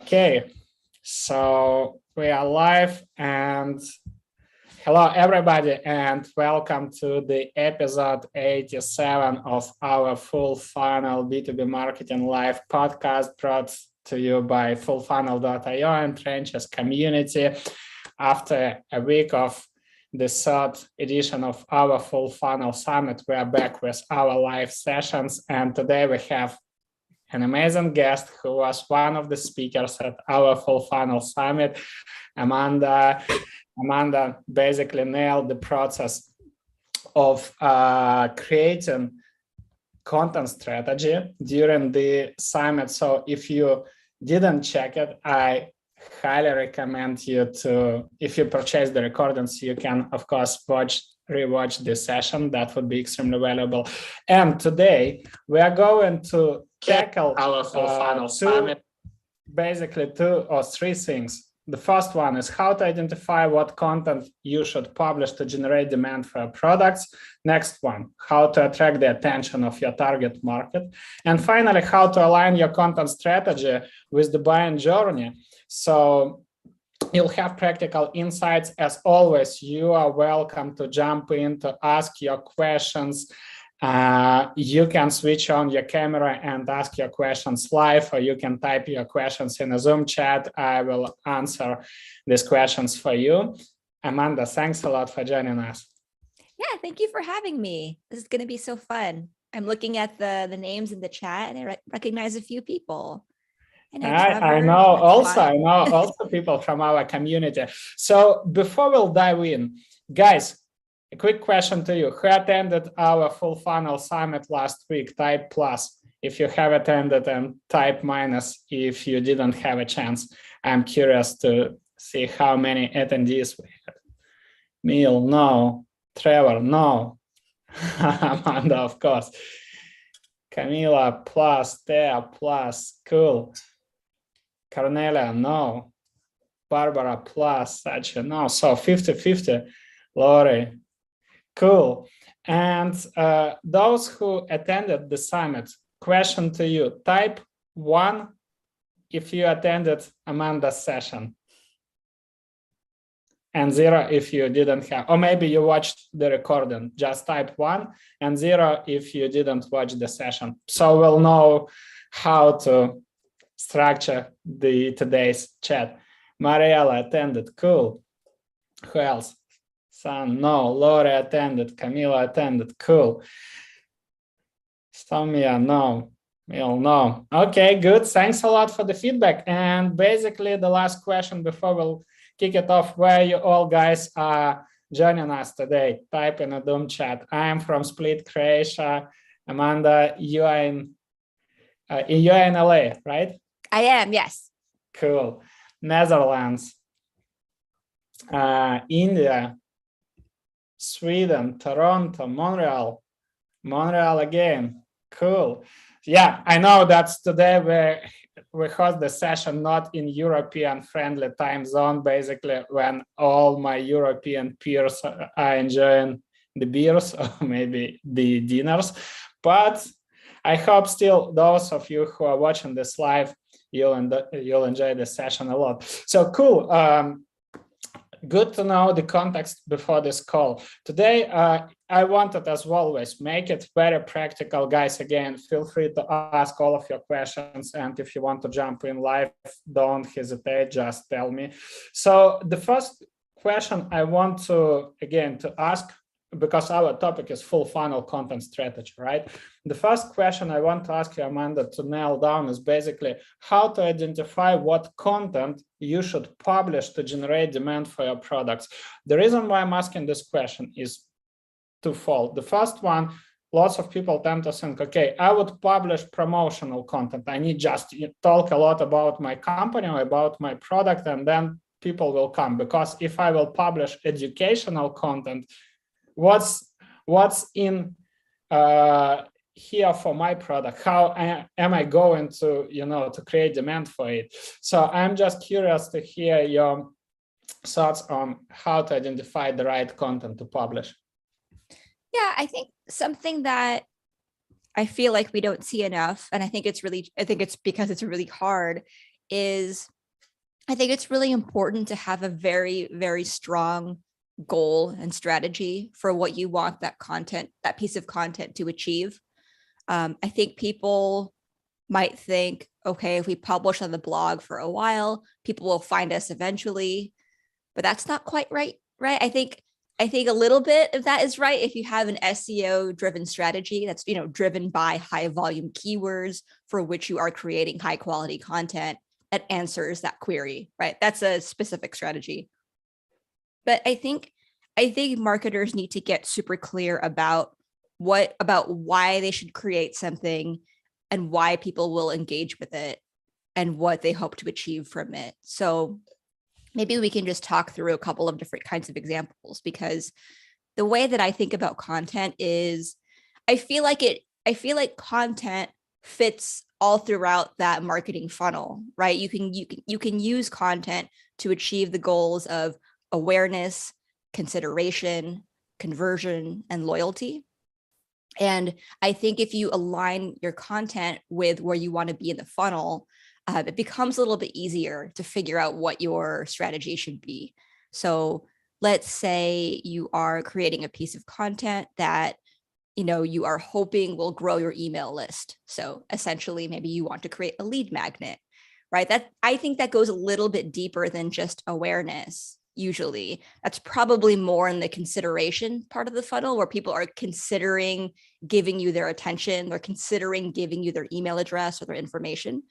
Okay, so we are live, and hello everybody, and welcome to the episode 87 of our Full Funnel B2B Marketing Live podcast, brought to you by fullfunnel.io and Trenches community. After a week of the third edition of our Full Funnel Summit, we are back with our live sessions, and today we have an amazing guest who was one of the speakers at our Full Funnel Summit. Amanda basically nailed the process of creating content strategy during the summit. So if you didn't check it, I highly recommend you to, if you purchase the recordings, you can, of course, rewatch this session. That would be extremely valuable. And today we are going to tackle our Full Funnel Summit, basically 2 or 3 things. The first one is how to identify what content you should publish to generate demand for your products. Next one, how to attract the attention of your target market. And finally, how to align your content strategy with the buying journey. So you'll have practical insights. As always, you are welcome to jump in to ask your questions. You can switch on your camera and ask your questions live, or you can type your questions in a Zoom chat. I will answer these questions for you. Amanda, thanks a lot for joining us. Yeah, thank you for having me. This is going to be so fun. I'm looking at the names in the chat and I recognize a few people. I know also people from our community. So before we'll dive in, guys, a quick question to you. Who attended our Full Funnel Summit last week? Type plus if you have attended, and type minus if you didn't have a chance. I'm curious to see how many attendees we had. Neil, no. Trevor, no. Amanda, of course. Camila, plus. Thea, plus. Cool. Cornelia, no. Barbara, plus. Sacha, no. So 50-50. Lori, cool. And those who attended the summit, question to you, type 1 if you attended Amanda's session, and 0 if you didn't have, or maybe you watched the recording. Just type 1 and 0 if you didn't watch the session. So we'll know how to structure today's chat. Mariella attended, cool. Who else? Son, no. Lori attended. Camila attended. Cool. Stomia, no. Mil, no. Okay, good. Thanks a lot for the feedback. And basically, the last question before we'll kick it off: where you all guys are joining us today? Type in a Zoom chat. I am from Split, Croatia. Amanda, you are in LA, right? I am, yes. Cool. Netherlands, India, Sweden, Toronto, Montreal again. Cool. Yeah, I know that's today we host the session not in European friendly time zone, basically when all my European peers are enjoying the beers or maybe the dinners. But I hope still those of you who are watching this live, you'll enjoy the session a lot. So cool. Good to know the context before this call. Today, I wanted, as always, make it very practical. Guys, again, feel free to ask all of your questions. And if you want to jump in live, don't hesitate, just tell me. So the first question I want to ask, because our topic is full funnel content strategy, right? The first question I want to ask you, Amanda, to nail down is basically how to identify what content you should publish to generate demand for your products. The reason why I'm asking this question is twofold. The first one, lots of people tend to think, okay, I would publish promotional content. I need just to talk a lot about my company or about my product, and then people will come. Because if I will publish educational content, what's in here for my product? How am I going to, to create demand for it? So I'm just curious to hear your thoughts on how to identify the right content to publish. Yeah, I think something that I feel like we don't see enough, and I think it's because it's really hard, is I think it's really important to have a very, very strong goal and strategy for what you want that piece of content to achieve. I think people might think, okay, if we publish on the blog for a while, people will find us eventually, but that's not quite right, right? I think a little bit of that is right if you have an SEO driven strategy that's, driven by high volume keywords for which you are creating high quality content that answers that query, right? That's a specific strategy. But I think marketers need to get super clear about why they should create something and why people will engage with it and what they hope to achieve from it. So maybe we can just talk through a couple of different kinds of examples, because the way that I think about content is I feel like content fits all throughout that marketing funnel, right? You can use content to achieve the goals of awareness, consideration, conversion, and loyalty. And I think if you align your content with where you want to be in the funnel, it becomes a little bit easier to figure out what your strategy should be. So let's say you are creating a piece of content that you are hoping will grow your email list. So essentially, maybe you want to create a lead magnet, right? That I think that goes a little bit deeper than just awareness. Usually that's probably more in the consideration part of the funnel, where people are considering giving you their attention, or considering giving you their email address or their information.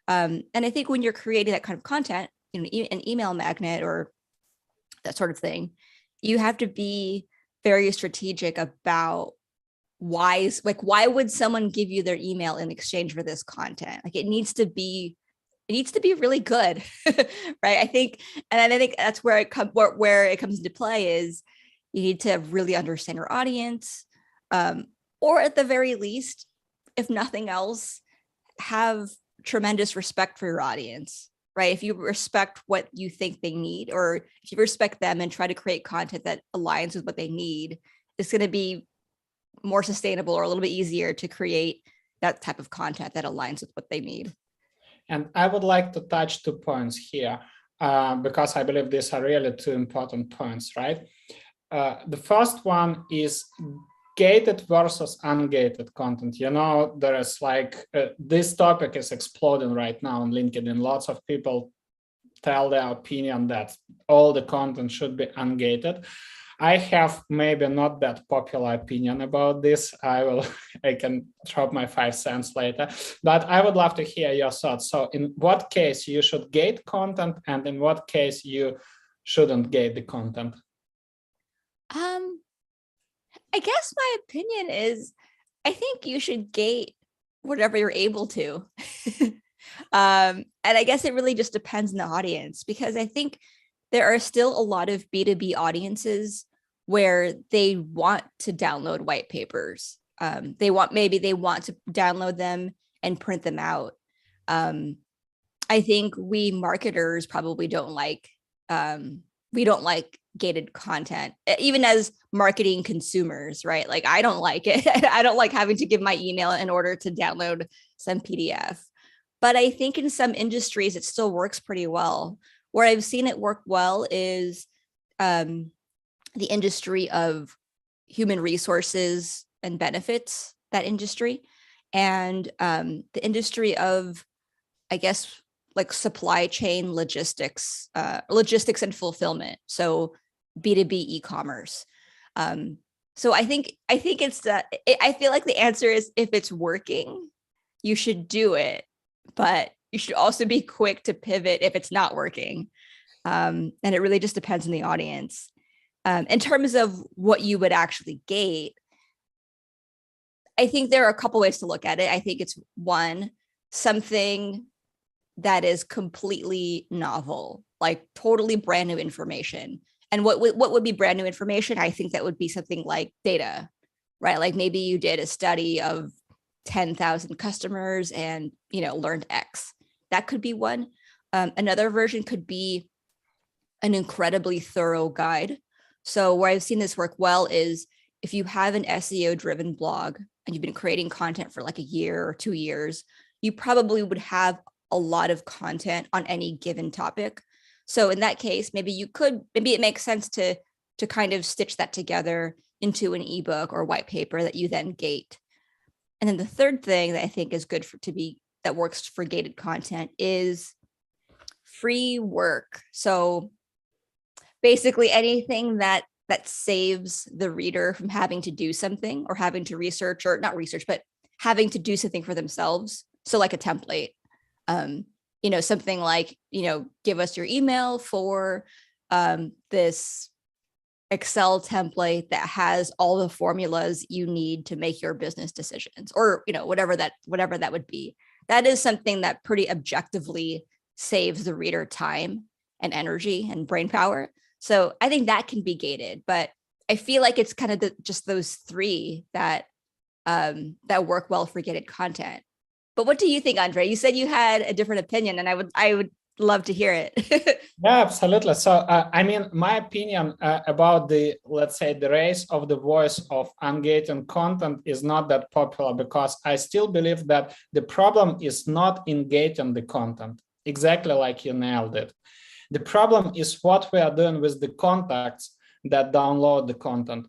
And I think when you're creating that kind of content, an email magnet or that sort of thing, you have to be very strategic about why would someone give you their email in exchange for this content? Like it needs to be really good, right? I think that's where it comes into play is you need to really understand your audience, or at the very least, if nothing else, have tremendous respect for your audience, right? If you respect what you think they need, or if you respect them and try to create content that aligns with what they need, it's going to be more sustainable or a little bit easier to create that type of content that aligns with what they need. And I would like to touch 2 points here, because I believe these are really 2 important points, right? The first one is gated versus ungated content. There is this topic is exploding right now on LinkedIn. Lots of people tell their opinion that all the content should be ungated. I have maybe not that popular opinion about this. I can drop my 5 cents later, but I would love to hear your thoughts. So in what case you should gate content, and in what case you shouldn't gate the content? I guess my opinion is I think you should gate whatever you're able to. And I guess it really just depends on the audience, because I think there are still a lot of B2B audiences where they want to download white papers. They want to download them and print them out. I think we marketers probably don't like gated content, even as marketing consumers, right? Like I don't like it. I don't like having to give my email in order to download some PDF. But I think in some industries, it still works pretty well. Where I've seen it work well is the industry of human resources and benefits, that industry, and the industry of, I guess, like supply chain logistics and fulfillment. So B2B e-commerce. So I think it's that. I feel like the answer is if it's working, you should do it, but you should also be quick to pivot if it's not working. And it really just depends on the audience. In terms of what you would actually gate, I think there are a couple ways to look at it. I think it's one, something that is completely novel, like totally brand new information. And what would be brand new information? I think that would be something like data, right? Like maybe you did a study of 10,000 customers and learned X. That could be one. Another version could be an incredibly thorough guide. So where I've seen this work well is if you have an SEO driven blog and you've been creating content for like a year or 2 years, you probably would have a lot of content on any given topic. So in that case, maybe it makes sense to kind of stitch that together into an ebook or white paper that you then gate. And then the third thing that I think is good that works for gated content is free work. So basically anything that saves the reader from having to do something or having to research, or not research, but having to do something for themselves. So like a template, something like, give us your email for this Excel template that has all the formulas you need to make your business decisions, or, whatever that would be. That is something that pretty objectively saves the reader time and energy and brain power. So I think that can be gated, but I feel like it's kind of just those three that work well for gated content. But what do you think, Andre? You said you had a different opinion, and I would love to hear it. Yeah, absolutely. So, my opinion about let's say, the race of the voice of ungated content is not that popular, because I still believe that the problem is not in gating the content, exactly like you nailed it. The problem is what we are doing with the contacts that download the content.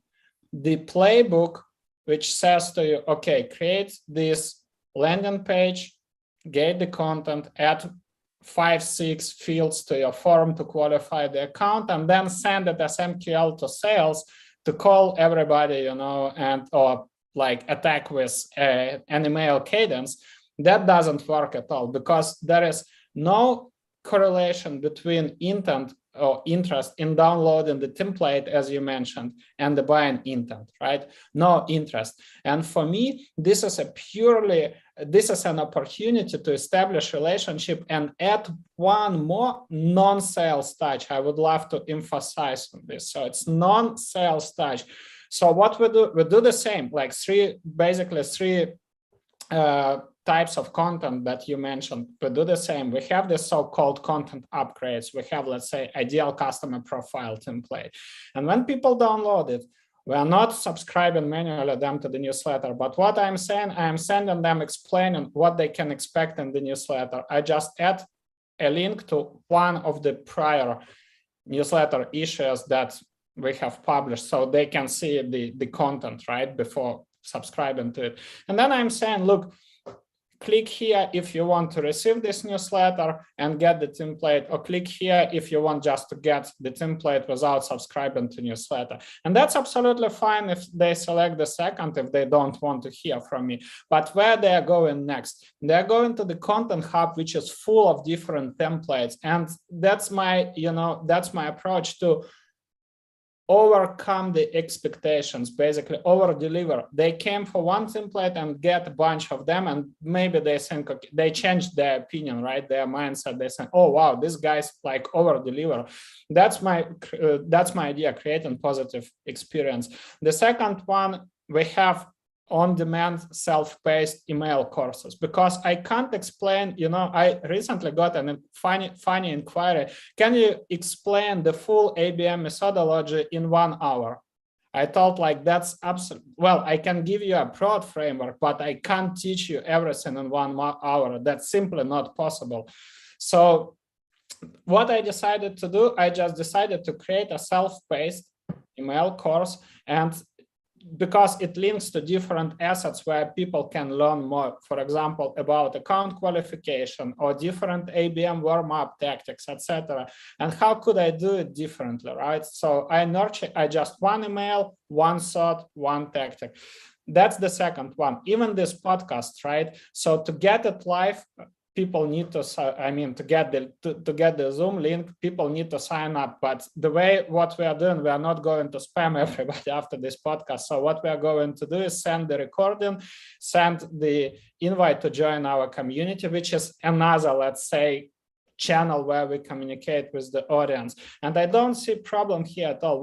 The playbook, which says to you, okay, create this landing page, gate the content, add 5-6 fields to your form to qualify the account, and then send it as MQL to sales to call everybody, or like attack with an email cadence. That doesn't work at all, because there is no correlation between intent or interest in downloading the template, as you mentioned, and the buying intent, right? No interest. And for me, this is an opportunity to establish relationship and add one more non-sales touch. I would love to emphasize on this. So it's non-sales touch. So what we do the same, like three types of content that you mentioned. We do the same. We have the so-called content upgrades. We have, let's say, ideal customer profile template. And when people download it, we are not subscribing manually them to the newsletter. But what I'm saying, I'm sending them explaining what they can expect in the newsletter. I just add a link to one of the prior newsletter issues that we have published, so they can see the content, right, before subscribing to it. And then I'm saying, look, click here if you want to receive this newsletter and get the template, or click here if you want just to get the template without subscribing to newsletter. And that's absolutely fine if they select the second, if they don't want to hear from me. But where they are going next? They're going to the Content Hub, which is full of different templates. And that's my approach to overcome the expectations, basically over deliver. They came for one template and get a bunch of them, and maybe they think, okay, they changed their opinion, right? Their mindset. They say, oh wow, this guy's like over deliver. That's my idea, creating positive experience. The second one, we have on-demand self-paced email courses, because I can't explain, I recently got a funny inquiry. Can you explain the full ABM methodology in 1 hour? I thought, like, that's absolute. Well, I can give you a broad framework, but I can't teach you everything in 1 hour. That's simply not possible. So what I decided to do, I just decided to create a self-paced email course, and because it links to different assets where people can learn more, for example, about account qualification or different ABM warm-up tactics, etc. And how could I do it differently, right? So I just one email, one thought, one tactic. That's the second one. Even this podcast, right? So to get it live, people need to, to get the Zoom link, people need to sign up. But the way what we are doing, we are not going to spam everybody after this podcast. So what we are going to do is send the recording, send the invite to join our community, which is another, let's say, channel where we communicate with the audience. And I don't see problem here at all.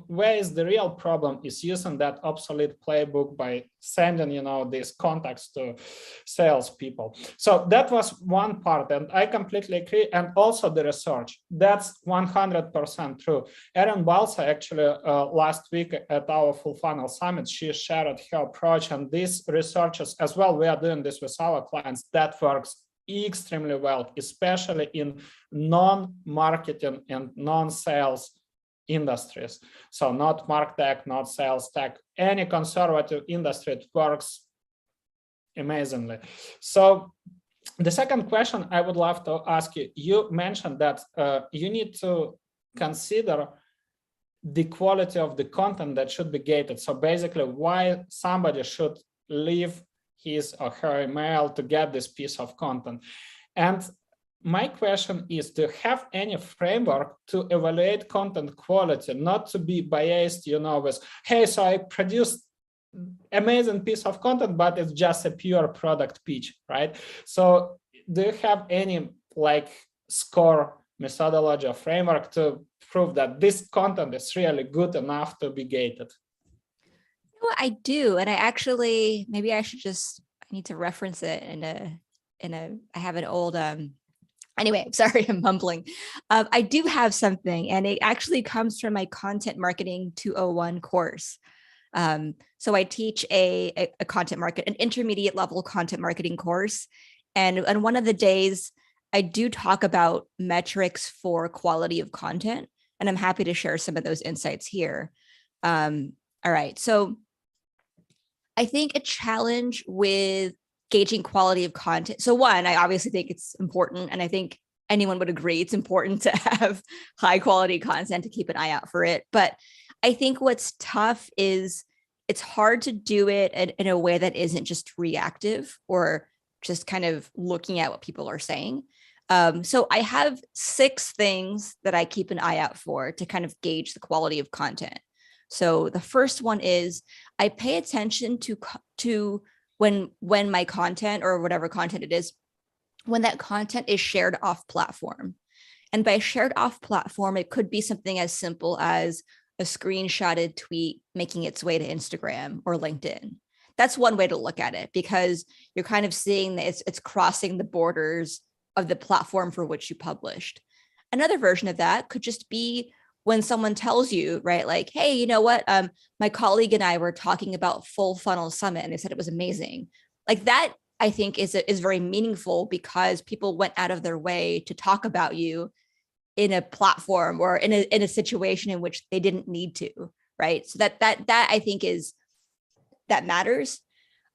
Where is the real problem is using that obsolete playbook by sending, these contacts to salespeople. So that was one part, and I completely agree. And also the research, that's 100% true. Erin Balsa actually last week at our Full Funnel Summit, she shared her approach, and these researchers as well, we are doing this with our clients, that works extremely well, especially in non-marketing and non-sales industries. So not MarTech, not sales tech, any conservative industry, it works amazingly. So the second question I would love to ask you, you mentioned that you need to consider the quality of the content that should be gated. So basically why somebody should leave his or her email to get this piece of content. And my question is, do you have any framework to evaluate content quality, not to be biased, with, hey, so I produced amazing piece of content, but it's just a pure product pitch, right? So do you have any score methodology or framework to prove that this content is really good enough to be gated? Well, I do, and I actually, maybe I need to reference it I have an old, anyway, sorry, I'm mumbling. I do have something, and it actually comes from my Content Marketing 201 course. So I teach an intermediate level content marketing course. And on one of the days, I do talk about metrics for quality of content, and I'm happy to share some of those insights here. All right, so I think a challenge with gauging quality of content. So one, I obviously think it's important, and I think anyone would agree it's important to have high quality content, to keep an eye out for it. But I think what's tough is it's hard to do it in a way that isn't just reactive or just kind of looking at what people are saying. So I have 6 things that I keep an eye out for to kind of gauge the quality of content. So the first one is I pay attention to when my content, or whatever content it is, when that content is shared off platform. And by shared off platform, it could be something as simple as a screenshotted tweet making its way to Instagram or LinkedIn. That's one way to look at it, because you're kind of seeing that it's crossing the borders of the platform for which you published. Another version of that could just be when someone tells you, right, like, hey, you know what, my colleague and I were talking about Full Funnel Summit and they said it was amazing. Like that, I think is very meaningful, because people went out of their way to talk about you in a platform or in a situation in which they didn't need to, right? So that I think that matters.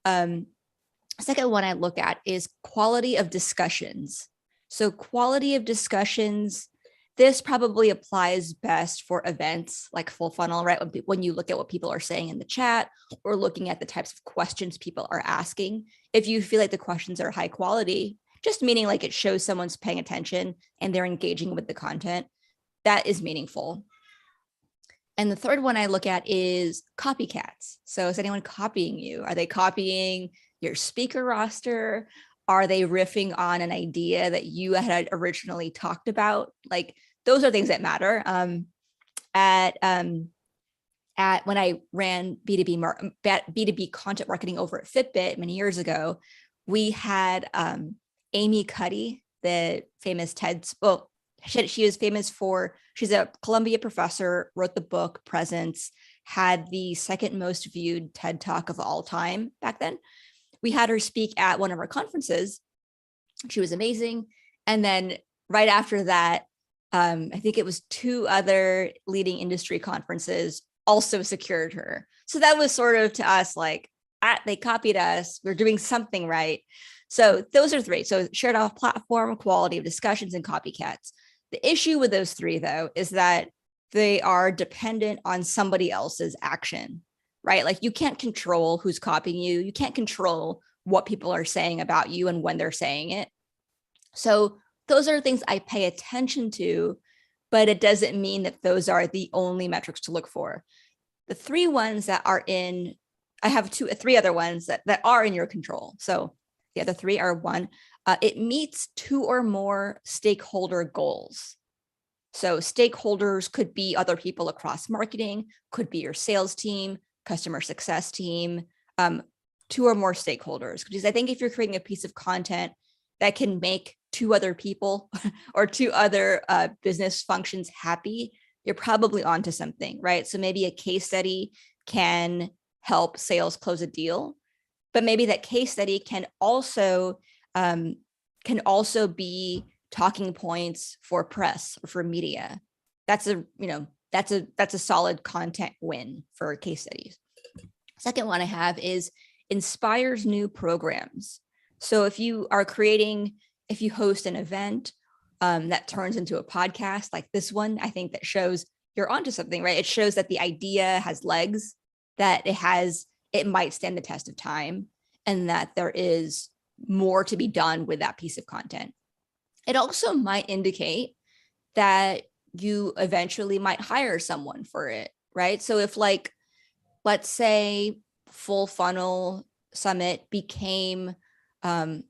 Second one I look at is quality of discussions. So quality of discussions, this probably applies best for events like Full Funnel, right? When you look at what people are saying in the chat, or looking at the types of questions people are asking. If you feel like the questions are high quality, just meaning like it shows someone's paying attention and they're engaging with the content, that is meaningful. And the third one I look at is copycats. So is anyone copying you? Are they copying your speaker roster? Are they riffing on an idea that you had originally talked about? Like those are things that matter. At when I ran B2B content marketing over at Fitbit many years ago, we had Amy Cuddy, the famous she was famous for, she's a Columbia professor, wrote the book Presence, had the second most viewed TED Talk of all time back then. We had her speak at one of our conferences. She was amazing. And then right after that, I think it was 2 other leading industry conferences also secured her. So that was sort of to us like, they copied us, we're doing something right. So those are 3. So shared off platform, quality of discussions, and copycats. The issue with those 3, though, is that they are dependent on somebody else's action, right? Like you can't control who's copying you. You can't control what people are saying about you and when they're saying it. So those are things I pay attention to, but it doesn't mean that those are the only metrics to look for. The 3 ones that are in, I have 3 other ones that are in your control. So the other 3 are 1, it meets 2 or more stakeholder goals. So stakeholders could be other people across marketing, could be your sales team, customer success team, 2 or more stakeholders. Because I think if you're creating a piece of content that can make 2 other people or 2 other business functions happy, you're probably onto something, right? So maybe a case study can help sales close a deal, but maybe that case study can also can also be talking points for press or for media. That's a solid content win for case studies. Second one I have is inspires new programs. So if you host an event that turns into a podcast like this one, I think that shows you're onto something, right? It shows that the idea has legs, that it might stand the test of time, and that there is more to be done with that piece of content. It also might indicate that you eventually might hire someone for it, right? So if, like, let's say Full Funnel Summit became a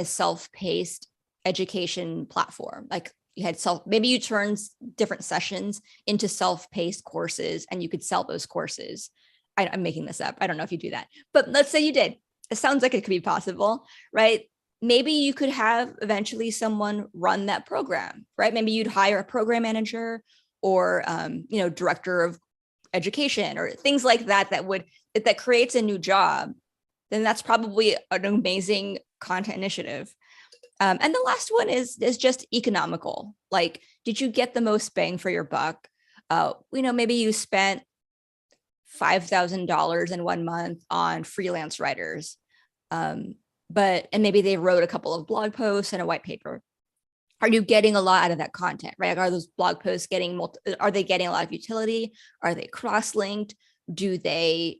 self-paced education platform, like you had maybe you turned different sessions into self-paced courses and you could sell those courses. I'm making this up. I don't know if you do that, but let's say you did. It sounds like it could be possible, right? Maybe you could have eventually someone run that program, right? Maybe you'd hire a program manager or, director of education or things like that, that creates a new job. Then that's probably an amazing content initiative. And the last one is just economical. Like, did you get the most bang for your buck? Maybe you spent $5,000 in 1 month on freelance writers. And maybe they wrote a couple of blog posts and a white paper. Are you getting a lot out of that content, right? Are those blog posts are they getting a lot of utility? Are they cross-linked? Do they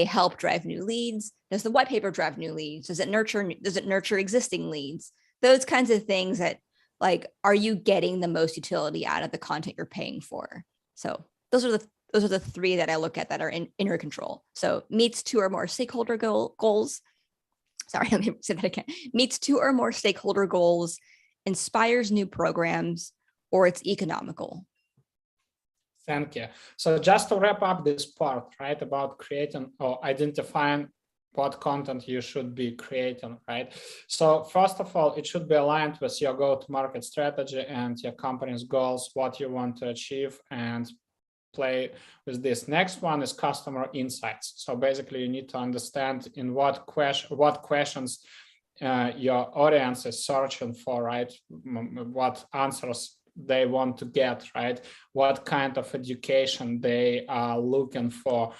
help drive new leads? Does the white paper drive new leads? Does it nurture existing leads? Those kinds of things that, like, are you getting the most utility out of the content you're paying for? So those are the three that I look at that are in your control. So meets 2 or more stakeholder goals. Sorry, let me say that again. Meets 2 or more stakeholder goals, inspires new programs, or it's economical. Thank you. So just to wrap up this part, right, about creating or identifying what content you should be creating, right? So first of all, it should be aligned with your go-to-market strategy and your company's goals, what you want to achieve, and play with this. Next one is customer insights. So basically, you need to understand in what questions your audience is searching for, right? What answers they want to get, right? What kind of education they are looking for.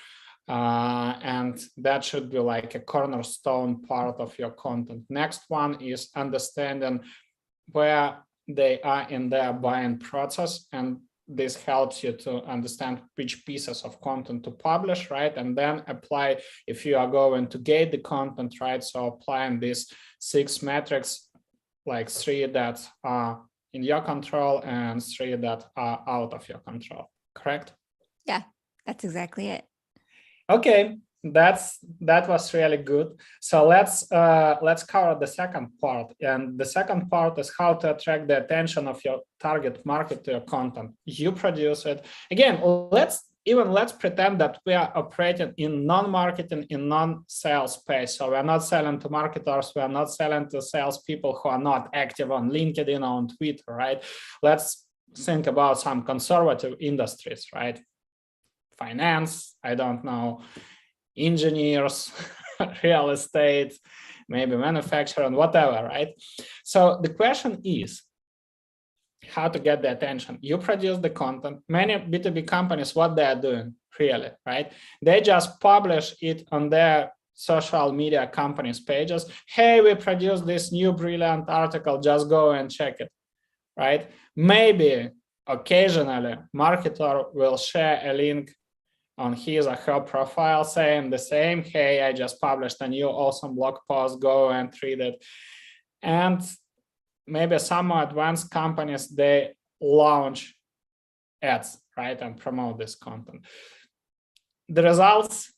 And that should be like a cornerstone part of your content. Next one is understanding where they are in their buying process, and this helps you to understand which pieces of content to publish, right? And then apply, if you are going to gate the content, right? So applying these 6 metrics, like 3 that are in your control and 3 that are out of your control, correct? Yeah, that's exactly it. Okay, that was really good. So let's cover the second part, and the second part is how to attract the attention of your target market to your content. You produce it. Again, let's pretend that we are operating in non-marketing, in non-sales space. So we're not selling to marketers, we are not selling to salespeople who are not active on LinkedIn or on Twitter, right? Let's think about some conservative industries, right? Finance, I don't know, engineers, real estate, maybe manufacturing, whatever, right? So the question is how to get the attention. You produce the content. Many B2B companies, what they are doing, really, right? They just publish it on their social media companies' pages. Hey, we produced this new brilliant article, just go and check it, right? Maybe occasionally marketer will share a link on his or her profile saying the same, hey, I just published a new awesome blog post, go and read it. And maybe some more advanced companies, they launch ads, right, and promote this content. The results,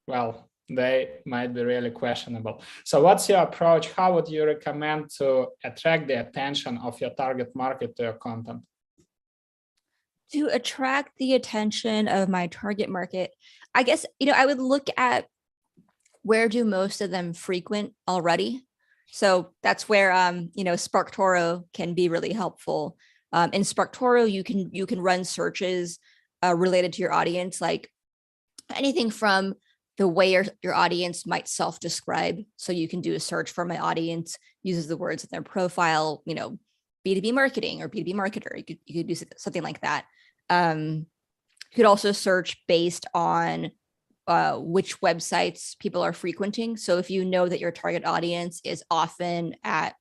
well, they might be really questionable. So what's your approach? How would you recommend to attract the attention of your target market to your content? To attract the attention of my target market, I guess, I would look at where do most of them frequent already. So that's where, SparkToro can be really helpful. In SparkToro, you can run searches related to your audience, like anything from the way your audience might self-describe. So you can do a search for my audience, uses the words in their profile, B2B marketing or B2B marketer. You could do something like that. You could also search based on which websites people are frequenting. So if you know that your target audience is often at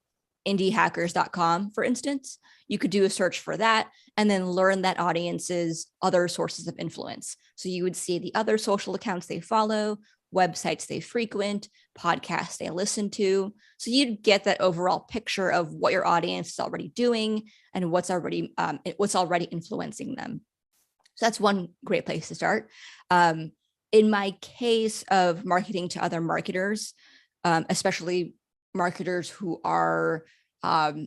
indiehackers.com, for instance, you could do a search for that and then learn that audience's other sources of influence. So you would see the other social accounts they follow, websites they frequent, podcasts they listen to. So you'd get that overall picture of what your audience is already doing and what's already influencing them. So that's one great place to start. In my case of marketing to other marketers, especially marketers who are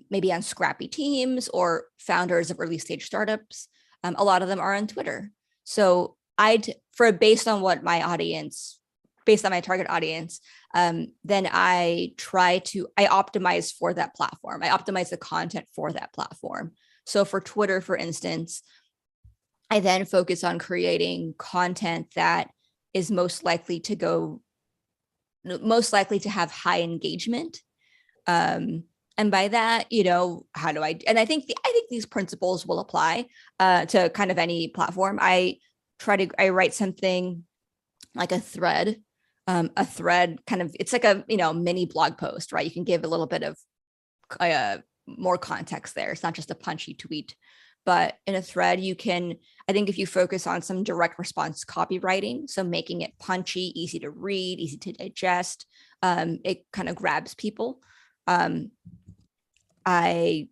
maybe on scrappy teams or founders of early stage startups, a lot of them are on Twitter. So based on my target audience, then I optimize for that platform. I optimize the content for that platform. So for Twitter, for instance, I then focus on creating content that is most likely to have high engagement. And by that, I think these principles will apply to kind of any platform. I write something like a thread kind of, it's like a, mini blog post, right? You can give a little bit of more context there. It's not just a punchy tweet, but in a thread, I think if you focus on some direct response copywriting, so making it punchy, easy to read, easy to digest, it kind of grabs people. I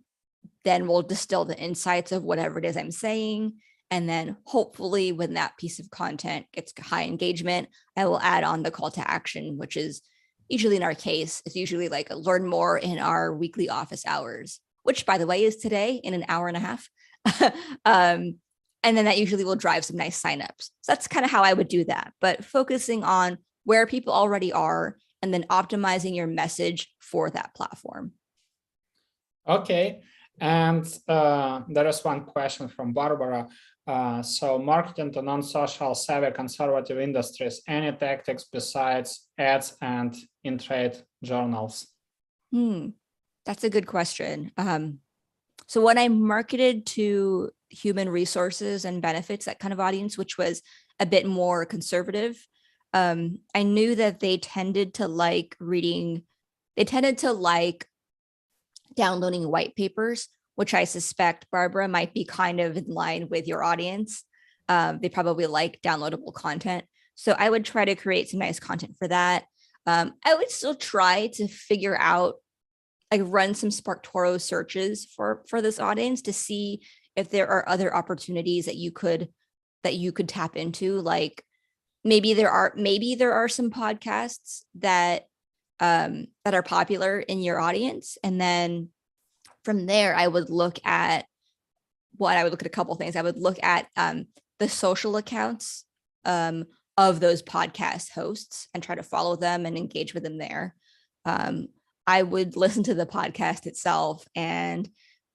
then will distill the insights of whatever it is I'm saying. And then hopefully when that piece of content gets high engagement, I will add on the call to action, which is usually in our case, it's usually like learn more in our weekly office hours, which by the way is today in an hour and a half. And then that usually will drive some nice signups. So that's kind of how I would do that, but focusing on where people already are and then optimizing your message for that platform. Okay. And there is one question from Barbara. So marketing to non-social savvy conservative industries, any tactics besides ads and in-trade journals? That's a good question. So when I marketed to human resources and benefits, that kind of audience, which was a bit more conservative, I knew that they tended to like downloading white papers, which I suspect, Barbara, might be kind of in line with your audience. They probably like downloadable content. So I would try to create some nice content for that. I would still try to figure out, run some SparkToro searches for this audience to see if there are other opportunities that you could tap into. Like maybe there are some podcasts that are popular in your audience. And then from there, I would look at a couple of things. I would look at the social accounts of those podcast hosts and try to follow them and engage with them there. I would listen to the podcast itself and,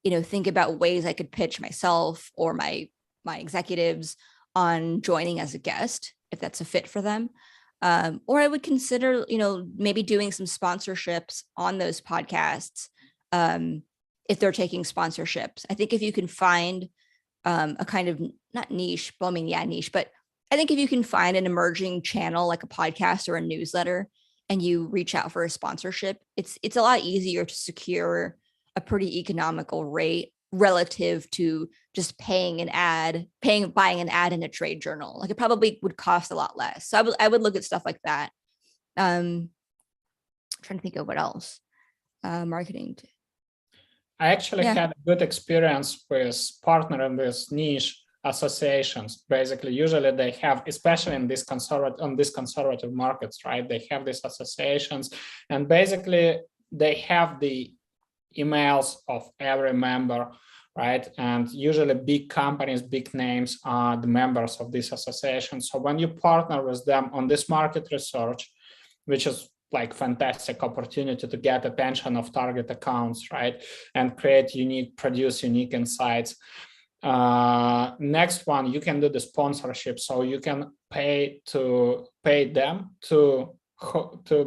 think about ways I could pitch myself or my executives on joining as a guest, if that's a fit for them. Or I would consider, maybe doing some sponsorships on those podcasts if they're taking sponsorships. I think if you can find a kind of not niche, well, I mean, yeah, niche, but I think if you can find an emerging channel like a podcast or a newsletter and you reach out for a sponsorship, it's a lot easier to secure a pretty economical rate relative to just buying an ad in a trade journal. Like it probably would cost a lot less. So I would look at stuff like that. Trying to think of what else. Marketing. I actually had a good experience with partnering with niche associations. Basically, usually they have, especially in these conservative markets, right? They have these associations, and basically they have the emails of every member, right? And usually big companies, big names are the members of this association. So when you partner with them on this market research, which is like fantastic opportunity to get attention of target accounts, right? And produce unique insights. Next one, you can do the sponsorship. So you can pay them to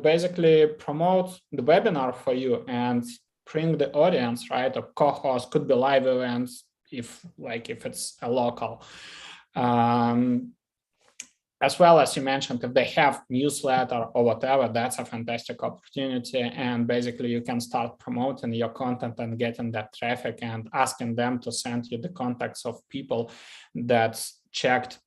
basically promote the webinar for you and bring the audience, right? Or co-host, could be live events if it's a local. As well as you mentioned, if they have newsletter or whatever, that's a fantastic opportunity. And basically you can start promoting your content and getting that traffic and asking them to send you the contacts of people that checked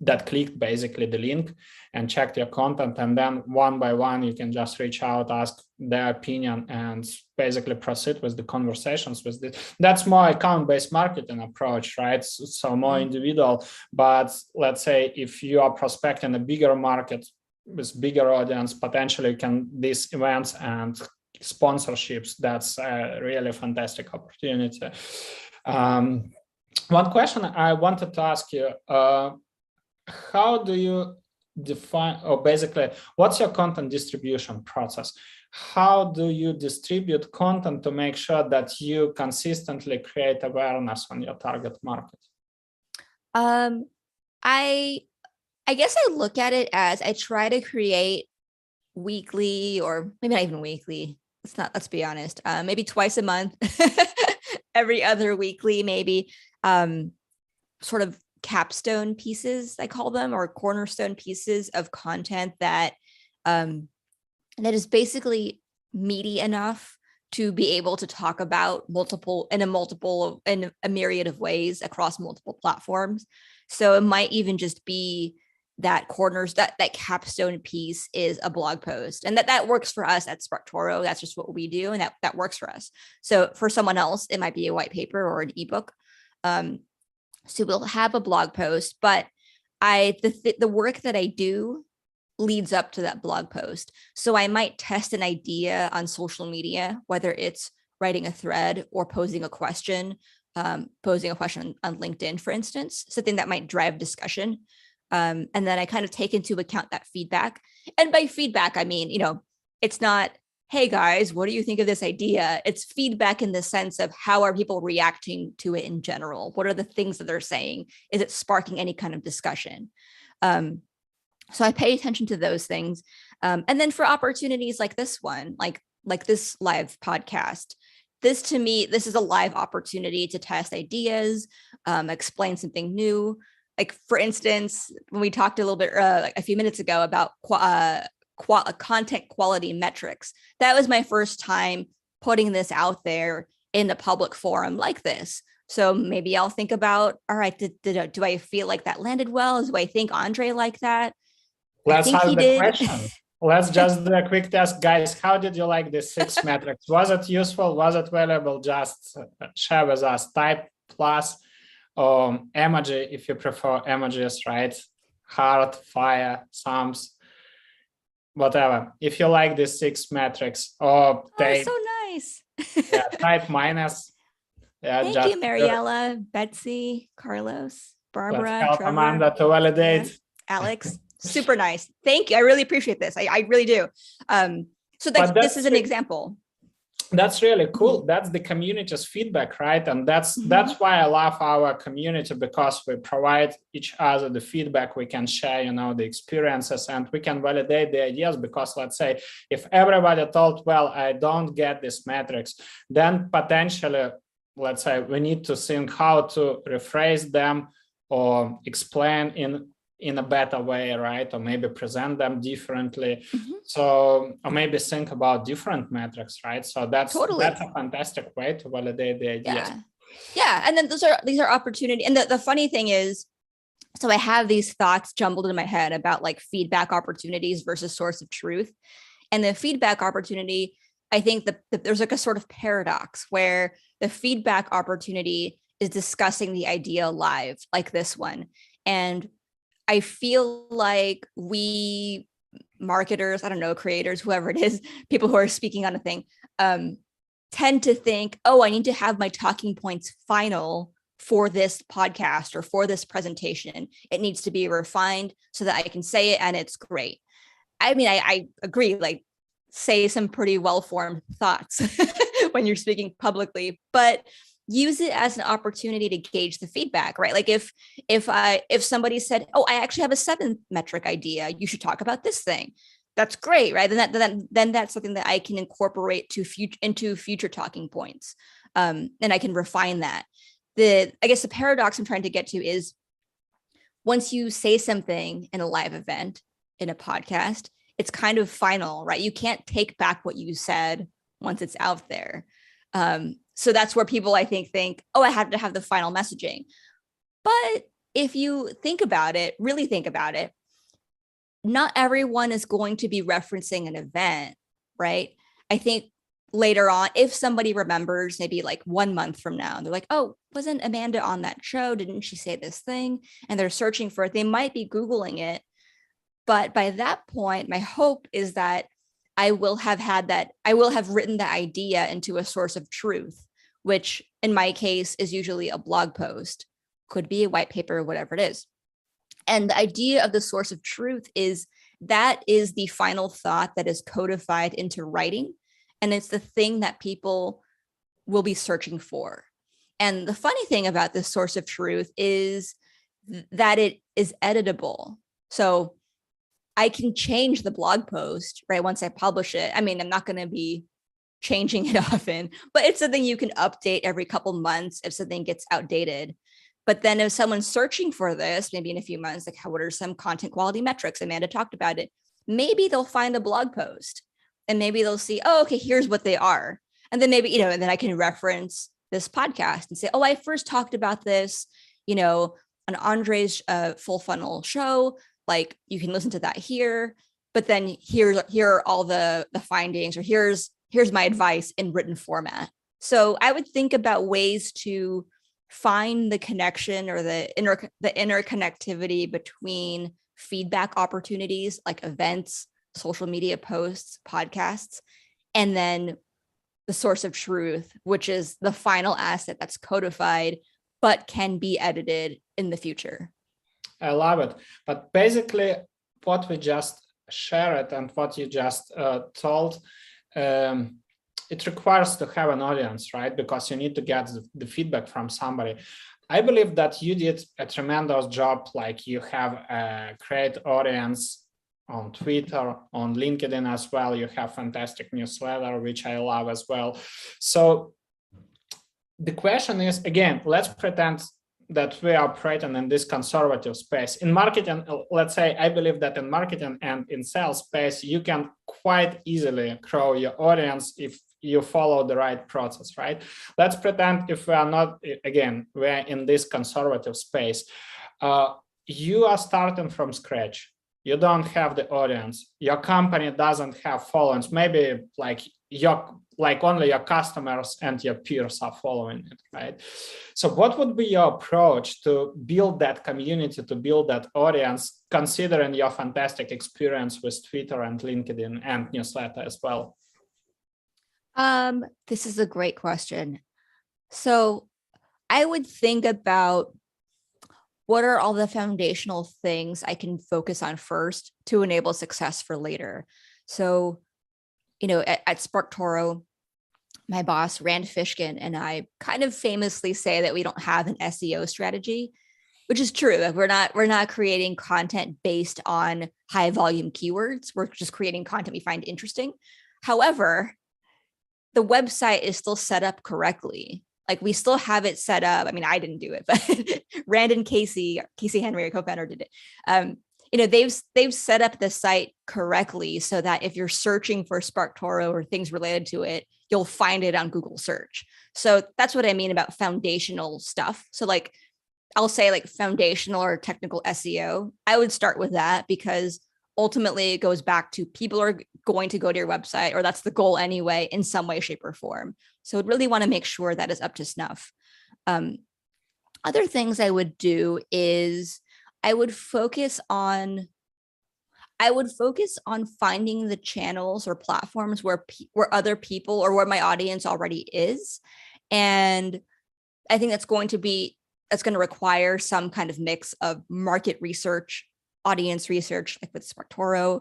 that clicked basically the link and checked your content. And then one by one, you can just reach out, ask their opinion, and basically proceed with the conversations with this. That's more account-based marketing approach, right? So more individual. But let's say if you are prospecting a bigger market with bigger audience, potentially you can these events and sponsorships. That's a really fantastic opportunity. One question I wanted to ask you, how do you define, or basically, what's your content distribution process? How do you distribute content to make sure that you consistently create awareness on your target market? I guess I look at it as I try to create weekly, or maybe not even weekly. Let's be honest, maybe twice a month, every other weekly, maybe, sort of capstone pieces, I call them, or cornerstone pieces of content that is basically meaty enough to be able to talk about in a myriad of ways across multiple platforms. So it might even just be that that capstone piece is a blog post, and that works for us at SparkToro. That's just what we do, and that works for us. So for someone else, it might be a white paper or an ebook. So we'll have a blog post, but the work that I do leads up to that blog post. So I might test an idea on social media, whether it's writing a thread or posing a question on LinkedIn, for instance, something that might drive discussion. And then I kind of take into account that feedback. And by feedback, I mean, it's not, hey guys, what do you think of this idea? It's feedback in the sense of how are people reacting to it in general? What are the things that they're saying? Is it sparking any kind of discussion? So I pay attention to those things. And then for opportunities like this one, like this live podcast, to me, this is a live opportunity to test ideas, explain something new. Like, for instance, when we talked a little bit a few minutes ago about content quality metrics, that was my first time putting this out there in a public forum like this. So maybe I'll think about, all right, do I feel like that landed well? Do I think Andre liked that? Let's have the question. Let's just do a quick test, guys. How did you like the 6 metrics? Was it useful? Was it valuable? Just share with us. Type plus emoji if you prefer emojis, right? Heart, fire, thumbs, whatever. If you like the 6 metrics, or so nice. type minus. Thank you, Mariella, Betsy, Carlos, Barbara, let's help Trevor, Amanda to validate. Alex. Super nice. Thank you. I really appreciate this. I really do. So this is an example. That's really cool. That's the community's feedback, right? And that's why I love our community, because we provide each other the feedback. We can share, the experiences, and we can validate the ideas. Because let's say if everybody told, well, I don't get these metrics, then potentially, let's say we need to think how to rephrase them or explain in a better way, right? Or maybe present them differently. So, or maybe think about different metrics, right? So that's a fantastic way to validate the ideas. Yeah. And then these are opportunity. And the funny thing is, so I have these thoughts jumbled in my head about like feedback opportunities versus source of truth. And the feedback opportunity, I think that there's like a sort of paradox where the feedback opportunity is discussing the idea live, like this one. And I feel like we marketers, I don't know, creators, whoever it is, people who are speaking on a thing, tend to think, oh, I need to have my talking points final for this podcast or for this presentation. It needs to be refined so that I can say it and it's great. I mean, I agree, like, say some pretty well-formed thoughts when you're speaking publicly, but use it as an opportunity to gauge the feedback, right? Like if somebody said, oh, I actually have a 7 metric idea, you should talk about this thing. That's great, right? Then that's something that I can incorporate into future talking points. And I can refine that. I guess the paradox I'm trying to get to is once you say something in a live event, in a podcast, it's kind of final, right? You can't take back what you said once it's out there. So that's where people, I think, oh, I have to have the final messaging. But if you think about it, really think about it, not everyone is going to be referencing an event, right? I think later on, if somebody remembers maybe like 1 month from now, they're like, oh, wasn't Amanda on that show? Didn't she say this thing? And they're searching for it. They might be Googling it. But by that point, my hope is that I will have written the idea into a source of truth, which in my case is usually a blog post, could be a white paper, whatever it is. And the idea of the source of truth is that is the final thought that is codified into writing. And it's the thing that people will be searching for. And the funny thing about this source of truth is that it is editable. So I can change the blog post, right? Once I publish it. I mean, I'm not going to be changing it often, but it's something you can update every couple months if something gets outdated. But then if someone's searching for this, maybe in a few months, like what are some content quality metrics? Amanda talked about it. Maybe they'll find a blog post and maybe they'll see, oh, okay, here's what they are. And then maybe, and then I can reference this podcast and say, oh, I first talked about this, on Andre's full funnel show. Like you can listen to that here, but then here are all the findings, or here's my advice in written format. So I would think about ways to find the connection or the interconnectivity between feedback opportunities like events, social media posts, podcasts, and then the source of truth, which is the final asset that's codified but can be edited in the future. I love it. But basically, what we just shared and what you just told, it requires to have an audience, right? Because you need to get the feedback from somebody. I believe that you did a tremendous job. Like you have a great audience on Twitter, on LinkedIn as well. You have fantastic newsletter, which I love as well. So the question is, again, let's pretend that we are operating in this conservative space. In marketing, let's say, I believe that in marketing and in sales space, you can quite easily grow your audience if you follow the right process, right? Let's pretend if we are not, again, we're in this conservative space. You are starting from scratch. You don't have the audience. Your company doesn't have followings. Maybe only your customers and your peers are following it, right? So what would be your approach to build that community, to build that audience, considering your fantastic experience with Twitter and LinkedIn and newsletter as well? This is a great question. So I would think about what are all the foundational things I can focus on first to enable success for later. So, at SparkToro, my boss, Rand Fishkin, and I kind of famously say that we don't have an SEO strategy, which is true. Like we're not creating content based on high volume keywords. We're just creating content we find interesting. However, the website is still set up correctly. Like we still have it set up. I mean, I didn't do it, but Rand and Casey Henry, our co-founder, did it. They've set up the site correctly so that if you're searching for SparkToro or things related to it, you'll find it on Google search. So that's what I mean about foundational stuff. So like, I'll say like foundational or technical SEO. I would start with that because ultimately it goes back to people are going to go to your website, or that's the goal anyway, in some way, shape, or form. So I'd really want to make sure that is up to snuff. Other things I would do is I would focus on finding the channels or platforms where other people or where my audience already is. And I think that's going to require some kind of mix of market research, audience research, like with SparkToro,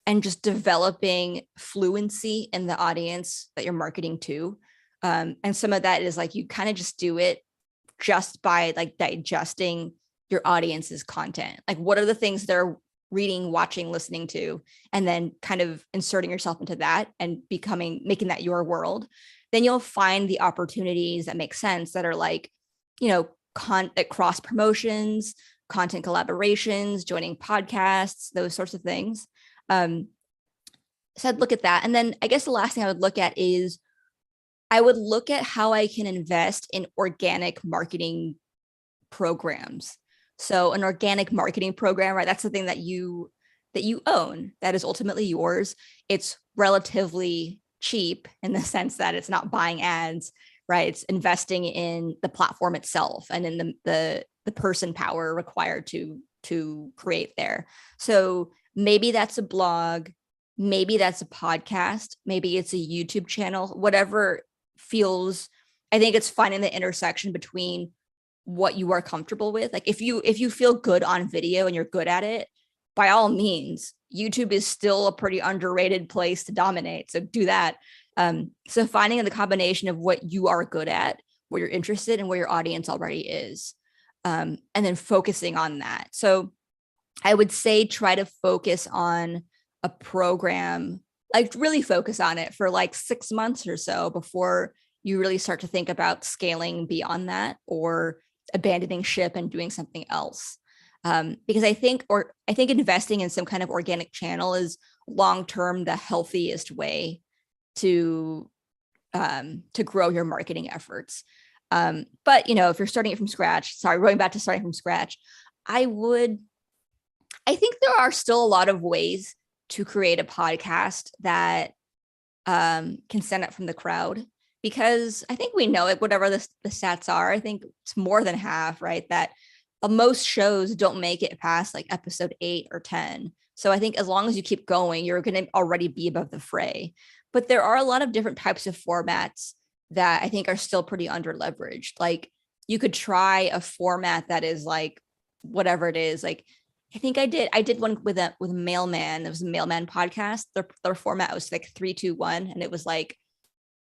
and just developing fluency in the audience that you're marketing to. And some of that is like, you kind of just do it just by like digesting your audience's content. Like, what are the things they're reading, watching, listening to, and then kind of inserting yourself into that and making that your world. Then you'll find the opportunities that make sense, that are like, cross promotions, content collaborations, joining podcasts, those sorts of things. So I'd look at that. And then I guess the last thing I would look at is, I would look at how I can invest in organic marketing programs. So an organic marketing program, right? That's something that you own, that is ultimately yours. It's relatively cheap in the sense that it's not buying ads, right? It's investing in the platform itself and in the person power required to create there. So maybe that's a blog, maybe that's a podcast, maybe it's a YouTube channel, whatever feels. I think it's finding the intersection between what you are comfortable with. Like, if you feel good on video and you're good at it, by all means, YouTube is still a pretty underrated place to dominate. So do that. So finding the combination of what you are good at, what you're interested in, where your audience already is, and then focusing on that. So I would say try to focus on a program, like really focus on it for like 6 months or so before you really start to think about scaling beyond that, or abandoning ship and doing something else. Because I think investing in some kind of organic channel is long-term the healthiest way to grow your marketing efforts. But if you're starting it from scratch, going back to starting from scratch, I think there are still a lot of ways to create a podcast that can stand out from the crowd, because I think we know it, whatever the stats are, I think it's more than half, right? That most shows don't make it past like episode 8 or 10. So I think as long as you keep going, you're going to already be above the fray. But there are a lot of different types of formats that I think are still pretty under leveraged. Like, you could try a format that is like whatever it is. Like, I think I did one with a Mailman. It was a Mailman podcast. Their format was like 3, 2, 1, and it was like,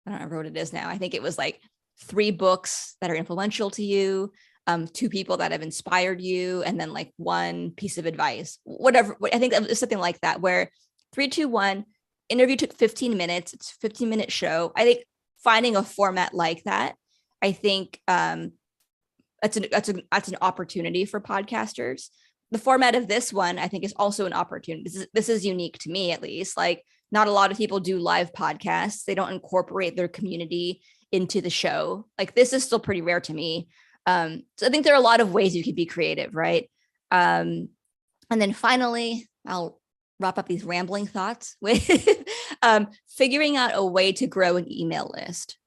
I don't remember what it is now. I think it was like 3 books that are influential to you, 2 people that have inspired you, and then like 1 piece of advice. Whatever. I think it was something like that, where 3, 2, 1 interview took 15 minutes. It's a 15-minute show. I think finding a format like that, I think that's an opportunity for podcasters. The format of this one, I think, is also an opportunity. This is unique to me, at least. Like, not a lot of people do live podcasts. They don't incorporate their community into the show. Like, this is still pretty rare to me. So I think there are a lot of ways you could be creative, right? And then finally, I'll wrap up these rambling thoughts with figuring out a way to grow an email list.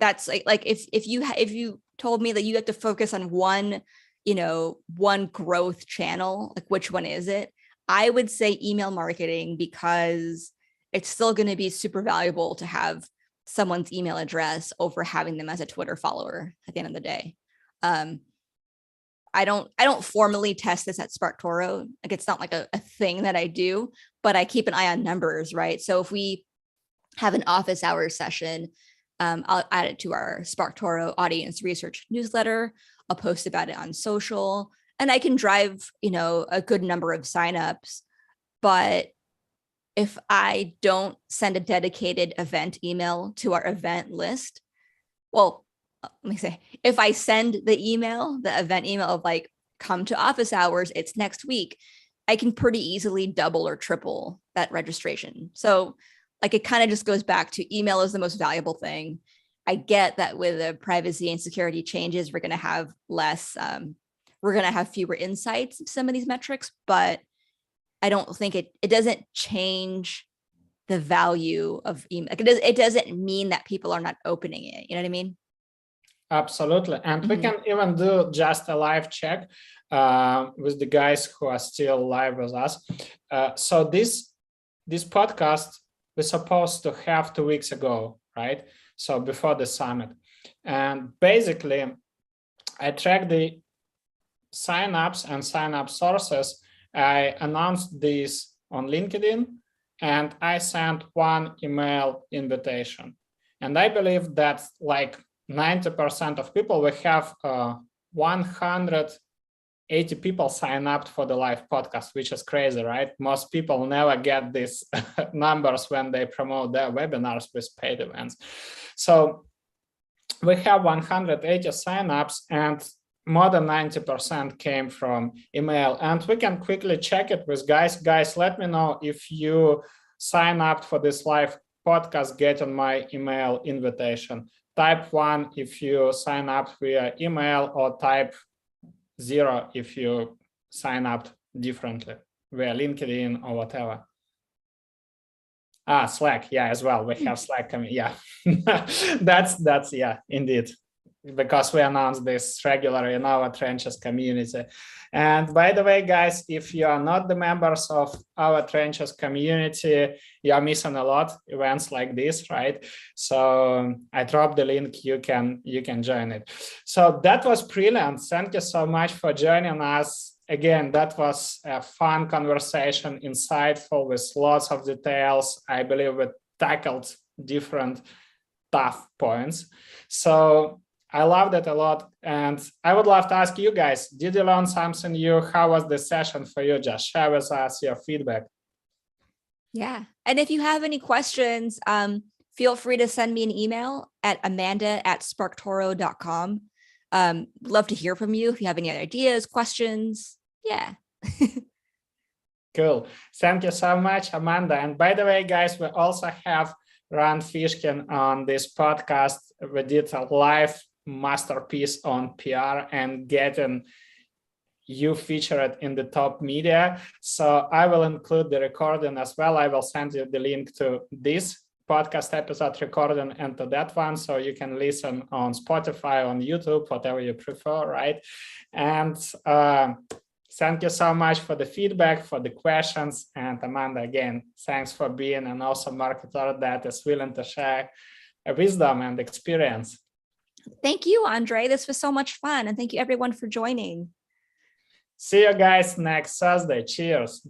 That's like if you told me that you have to focus on one growth channel, like, which one is it? I would say email marketing, because it's still going to be super valuable to have someone's email address over having them as a Twitter follower at the end of the day. I don't formally test this at SparkToro. Like, it's not like a thing that I do, but I keep an eye on numbers, right? So if we have an office hours session, I'll add it to our SparkToro audience research newsletter. I'll post about it on social, and I can drive, a good number of signups. But if I don't send a dedicated event email to our event list, well, let me say, if I send the event email of like, come to office hours, it's next week, I can pretty easily double or triple that registration. So like, it kind of just goes back to email is the most valuable thing. I get that with the privacy and security changes, we're going to have we're going to have fewer insights into some of these metrics, but I don't think it doesn't change the value of email. Like, it doesn't mean that people are not opening it. You know what I mean? Absolutely. And we can even do just a live check with the guys who are still live with us. So this podcast we're supposed to have 2 weeks ago, right? So before the summit. And basically, I track the signups and sign-up sources. I announced this on LinkedIn, and I sent 1 email invitation. And I believe that like 90% of people, we have 180 people sign up for the live podcast, which is crazy, right? Most people never get these numbers when they promote their webinars with paid events. So we have 180 signups, and more than 90% came from email. And we can quickly check it with guys. Guys, let me know if you sign up for this live podcast, get on my email invitation. Type 1 if you sign up via email, or type 0 if you sign up differently via LinkedIn or whatever. Slack, yeah, as well. We have Slack coming. Yeah, that's yeah, indeed, because we announce this regularly in our Trenches community. And by the way, guys, if you are not the members of our Trenches community, you are missing a lot events like this, right? So I dropped the link. You can join it. So that was brilliant. Thank you so much for joining us. Again, that was a fun conversation, insightful, with lots of details. I believe we tackled different tough points. So I loved it a lot. And I would love to ask you guys, did you learn something new? How was the session for you? Just share with us your feedback. Yeah. And if you have any questions, feel free to send me an email at amanda@sparktoro.com. Love to hear from you if you have any ideas, questions. Yeah. Cool. Thank you so much, Amanda. And by the way, guys, we also have Ron Fishkin on this podcast. We did a live masterpiece on PR and getting you featured in the top media. So I will include the recording as well. I will send you the link to this podcast episode recording and to that one, so you can listen on Spotify, on YouTube, whatever you prefer, right? And thank you so much for the feedback, for the questions. And Amanda, again, thanks for being an awesome marketer that is willing to share wisdom and experience. Thank you, Andre. This was so much fun. And thank you everyone for joining. See you guys next Thursday. Cheers.